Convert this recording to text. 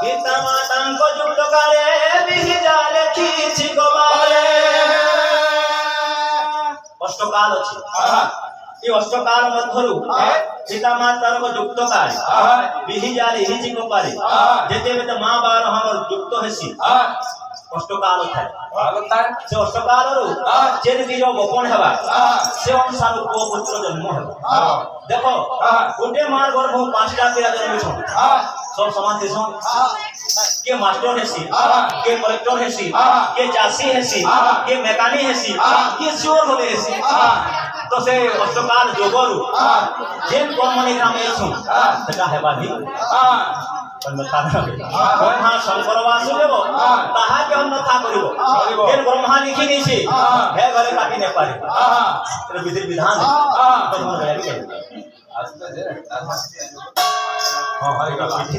ପିତା ମାତାଙ୍କ ଯୁକ୍ତ କାଳେ ବିହିଜା ଲେଖିଛି ଗୋବାରେ ଅଷ୍ଟକାଳ ଅଛି ଏ ଅଷ୍ଟକାଳ ମଧ୍ୟରୁ ପିତା ମାତାଙ୍କ ଯୁକ୍ତ କାଳେ ବିହିଜା ଲେଖିଛି ଗୋବାରେ ଯେତେବେଳେ ମା ବାର ଆମର ଯୁକ୍ତ ହେସି ଅଷ୍ଟକାଳ ଥାଏ ସେ ଅଷ୍ଟକାଳରୁ ଯେନ୍ ବୀର ଗୋପନ ହେବା ସେ ଅନୁସାର ପୁଅ ପୁତ୍ର ଜନ୍ମ ହେବ ଦେଖ ଗୋଟେ ମାର ଗର୍ଭ ପାଞ୍ଚଟା ପିଲା ଜନ୍ମିଛନ୍ सब समान देशों के मास्टर हेसी के कलेक्टर हेसी के चासी हेसी के मैकेनिक हेसी के चोर होले हेसी तो से अष्टकाल जोगरु जेन कोन मने काम एछु तका हेबा दी अन्यथा ब्रह्मा शंकर वासुदेव ताहा के अन्यथा करिवो जेन ब्रह्मा लिखि दैछि हे घरे काटी ने पारे एकर विधि विधान तो हम गया के हां हां